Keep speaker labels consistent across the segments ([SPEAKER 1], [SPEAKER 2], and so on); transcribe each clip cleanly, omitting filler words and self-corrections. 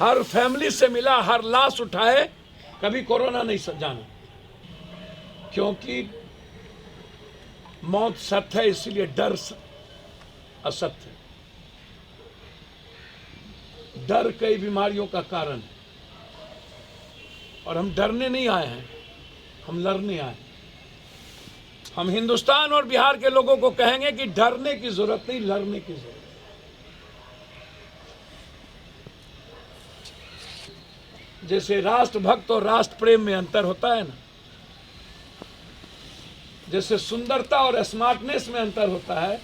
[SPEAKER 1] हर family से मिला, हर लाश उठाए, कभी कोरोना नहीं जाना, क्योंकि मौत सत्य है, इसलिए डर असत्य है। डर कई बीमारियों का कारण है, और हम डरने नहीं आए हैं, हम लड़ने आए हैं। हम हिंदुस्तान और बिहार के लोगों को कहेंगे कि डरने की जरूरत नहीं, लड़ने की जरूरत। जैसे राष्ट्रभक्त और राष्ट्र प्रेम में अंतर होता है ना, जैसे सुंदरता और स्मार्टनेस में अंतर होता है।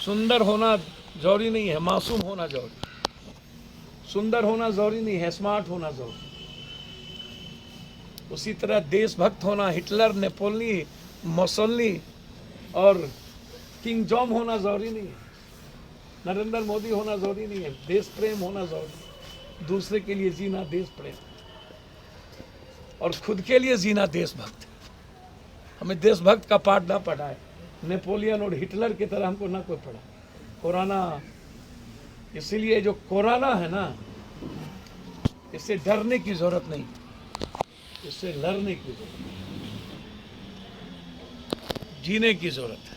[SPEAKER 1] सुंदर होना जरूरी नहीं है, मासूम होना जरूरी। सुंदर होना जरूरी नहीं है, स्मार्ट होना जरूरी। उसी तरह देशभक्त होना, हिटलर, नेपोलियन, मुसोलिनी और किंग जॉन होना जरूरी नहीं है। नरेंद्र मोदी होना जरूरी नहीं है। देश प्रेम होना जरूरी, दूसरे के लिए जीना देश प्रेम, और खुद के लिए जीना देशभक्त। हमें देशभक्त का पाठ ना पढ़ाए, नेपोलियन और हिटलर की तरह हमको ना कोई पढ़ा। कोरोना, इसीलिए जो कोरोना है ना, इससे डरने की जरूरत नहीं, इससे लड़ने की जरूरत, जीने की जरूरत है।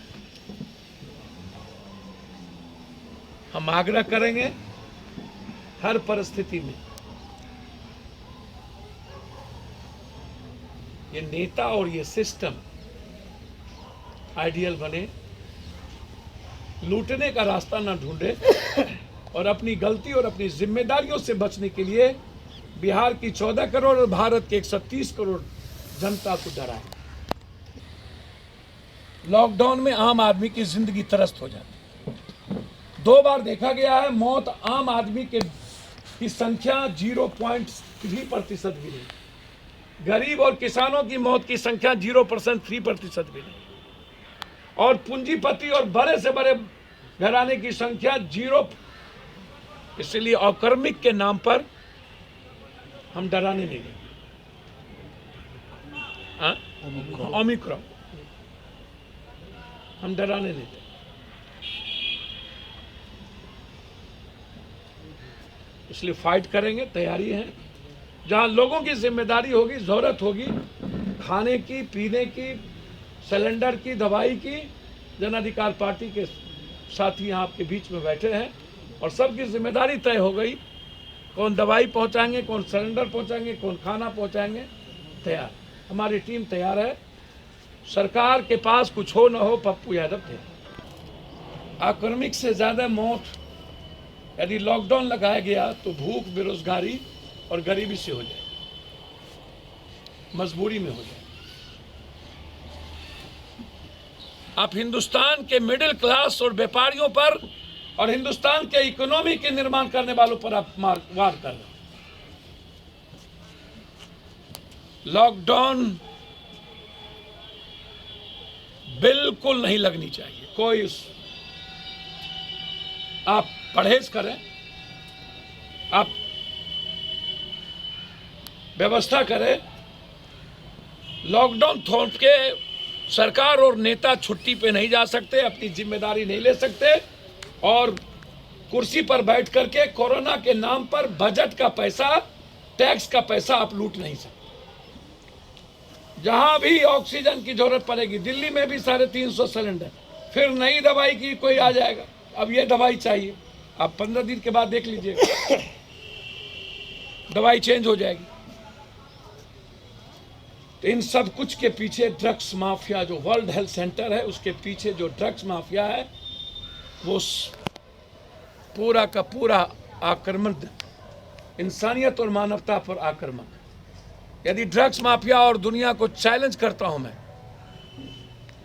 [SPEAKER 1] हम आग्रह करेंगे हर परिस्थिति में ये नेता और ये सिस्टम आइडियल बने, लूटने का रास्ता ना ढूंढे, और अपनी गलती और अपनी जिम्मेदारियों से बचने के लिए बिहार की 14 करोड़ और भारत के 130 करोड़ जनता को डराए। लॉकडाउन में आम आदमी की जिंदगी त्रस्त हो जाती। 2 बार देखा गया है, मौत आम आदमी की संख्या 0.3% भी नहीं। गरीब और किसानों की मौत की संख्या 0.3% भी नहीं, और पूंजीपति और बड़े से बड़े घराने की संख्या 0। इसलिए अकर्मिक के नाम पर हम डराने नहीं देंगे। ओमिक्रॉन हम डराने नहीं देंगे। इसलिए फाइट करेंगे, तैयारी है। जहां लोगों की जिम्मेदारी होगी, जरूरत होगी खाने की, पीने की, सिलेंडर की, दवाई की, जन अधिकार पार्टी के साथी यहाँ आपके बीच में बैठे हैं, और सबकी जिम्मेदारी तय हो गई। कौन दवाई पहुँचाएंगे, कौन सिलेंडर पहुँचाएंगे, कौन खाना पहुँचाएंगे, तैयार। हमारी टीम तैयार है। सरकार के पास कुछ हो न हो, पप्पू यादव थे। आक्रमिक से ज़्यादा मौत यदि लॉकडाउन लगाया गया तो भूख, बेरोजगारी और गरीबी से हो जाए, मजबूरी में हो जाए। आप हिंदुस्तान के मिडिल क्लास और व्यापारियों पर और हिंदुस्तान के इकोनॉमी के निर्माण करने वालों पर आप वार कर रहे हैं। लॉकडाउन बिल्कुल नहीं लगनी चाहिए। कोई आप परहेज करें, आप व्यवस्था करें। लॉकडाउन थोप के सरकार और नेता छुट्टी पे नहीं जा सकते, अपनी जिम्मेदारी नहीं ले सकते, और कुर्सी पर बैठ करके कोरोना के नाम पर बजट का पैसा, टैक्स का पैसा आप लूट नहीं सकते। जहां भी ऑक्सीजन की जरूरत पड़ेगी, दिल्ली में भी 350 सिलेंडर, फिर नई दवाई की कोई आ जाएगा, अब ये दवाई चाहिए, आप 15 दिन के बाद देख लीजिए दवाई चेंज हो जाएगी। तो इन सब कुछ के पीछे ड्रग्स माफिया, जो वर्ल्ड हेल्थ सेंटर है उसके पीछे जो ड्रग्स माफिया है, वो पूरा का पूरा आक्रमण, इंसानियत और मानवता पर आक्रमण। यदि ड्रग्स माफिया और दुनिया को चैलेंज करता हूं मैं,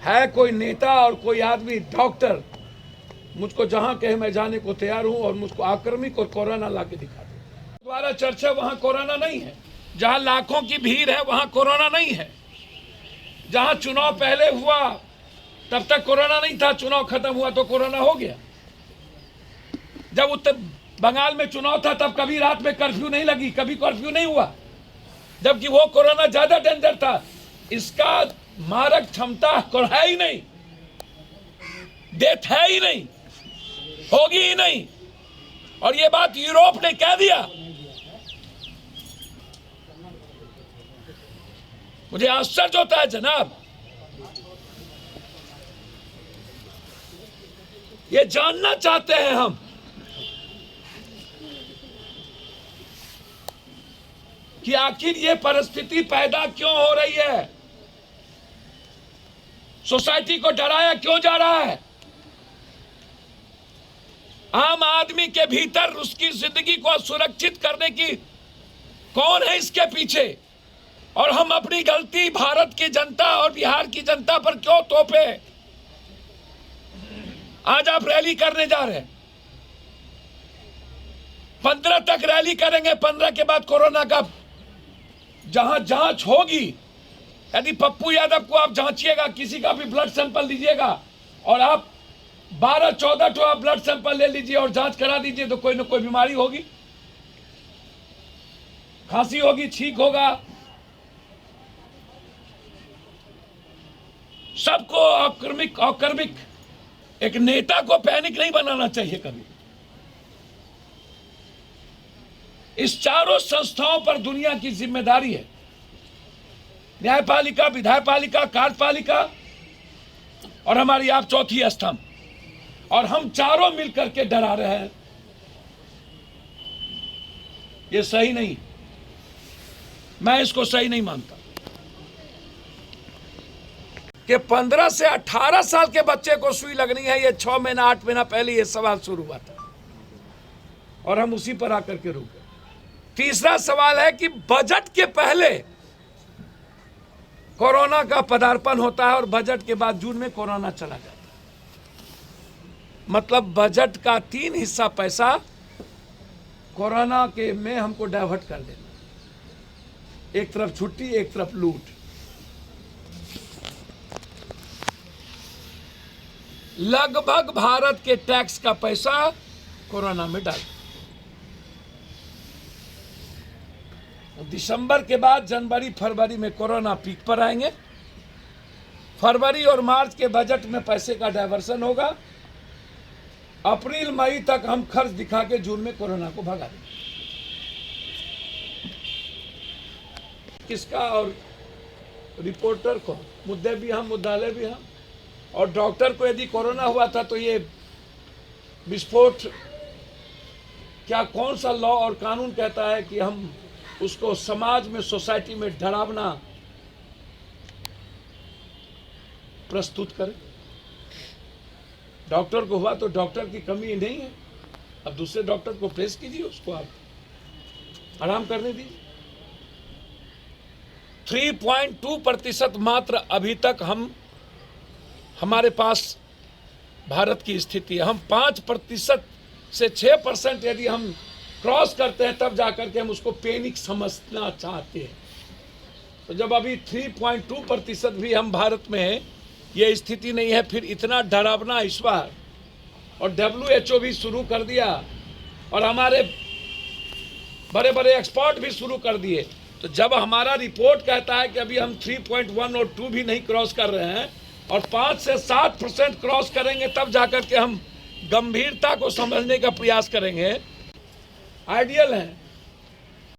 [SPEAKER 1] है कोई नेता और कोई आदमी, डॉक्टर, मुझको जहां कहे मैं जाने को तैयार हूं, और मुझको आक्रमिक और कोरोना ला के दिखा दो। द्वारा चर्चा, वहां कोरोना नहीं है। जहां लाखों की भीड़ है वहां कोरोना नहीं है। जहां चुनाव पहले हुआ तब तक कोरोना नहीं था, चुनाव खत्म हुआ तो कोरोना हो गया। जब उत्तर बंगाल में चुनाव था तब कभी रात में कर्फ्यू नहीं लगी, कभी कर्फ्यू नहीं हुआ, जबकि वो कोरोना ज्यादा डेंजर था। इसका मारक क्षमता है ही नहीं, डेथ है ही नहीं, होगी ही नहीं, और ये बात यूरोप ने कह दिया। मुझे आश्चर्य होता है जनाब, ये जानना चाहते हैं हम कि आखिर ये परिस्थिति पैदा क्यों हो रही है, सोसाइटी को डराया क्यों जा रहा है। आम आदमी के भीतर उसकी जिंदगी को सुरक्षित करने की कौन है इसके पीछे, और हम अपनी गलती भारत की जनता और बिहार की जनता पर क्यों थोपे। आज आप रैली करने जा रहे हैं, 15 तक रैली करेंगे, 15 के बाद कोरोना का जहां जांच होगी, यदि पप्पू यादव को आप जांचिएगा, किसी का भी ब्लड सैंपल लीजिएगा और आप 12-14 तो आप ब्लड सैंपल ले लीजिए और जांच करा दीजिए, तो कोई ना कोई बीमारी होगी, खांसी होगी, छींक होगा। सबको औकर्मिक एक नेता को पैनिक नहीं बनाना चाहिए कभी। इस चारों संस्थाओं पर दुनिया की जिम्मेदारी है, न्यायपालिका, विधायपालिका, कार्यपालिका और हमारी आप चौथी स्तंभ, और हम चारों मिलकर के डरा रहे हैं। ये सही नहीं, मैं इसको सही नहीं मानता कि 15 से 18 साल के बच्चे को सुई लगनी है। ये 6 महीना 8 महीना पहले ये सवाल शुरू हुआ था और हम उसी पर आकर के रुक गए। तीसरा सवाल है कि बजट के पहले कोरोना का पदार्पण होता है और बजट के बाद जून में कोरोना चला जाता है। मतलब बजट का 3 हिस्सा पैसा कोरोना के में हमको डाइवर्ट कर देना, एक तरफ छुट्टी, एक तरफ लूट। लगभग भारत के टैक्स का पैसा कोरोना में डाल। दिसंबर के बाद जनवरी फरवरी में कोरोना पीक पर आएंगे, फरवरी और मार्च के बजट में पैसे का डाइवर्सन होगा, अप्रैल मई तक हम खर्च दिखा के जून में कोरोना को भगा देंगे। किसका, और रिपोर्टर को मुद्दे भी हम, मुद्दालय भी हम, और डॉक्टर को यदि कोरोना हुआ था तो ये विस्फोट, क्या कौन सा लॉ और कानून कहता है कि हम उसको समाज में, सोसाइटी में डरावना प्रस्तुत करें। डॉक्टर को हुआ तो डॉक्टर की कमी नहीं है, अब दूसरे डॉक्टर को प्रेस कीजिए, उसको आप आराम करने दीजिए। 3.2% मात्र अभी तक हमारे पास भारत की स्थिति है। हम 5% से 6% यदि हम क्रॉस करते हैं तब जाकर के हम उसको पैनिक समझना चाहते हैं। तो जब अभी 3.2% भी हम भारत में हैं, ये स्थिति नहीं है, फिर इतना डरावना इस बार, और WHO भी शुरू कर दिया और हमारे बड़े बड़े एक्सपर्ट भी शुरू कर दिए। तो जब हमारा रिपोर्ट कहता है कि अभी हम 3.1 और 2 भी नहीं क्रॉस कर रहे हैं और 5 से 7% क्रॉस करेंगे तब जाकर के हम गंभीरता को समझने का प्रयास करेंगे। आइडियल है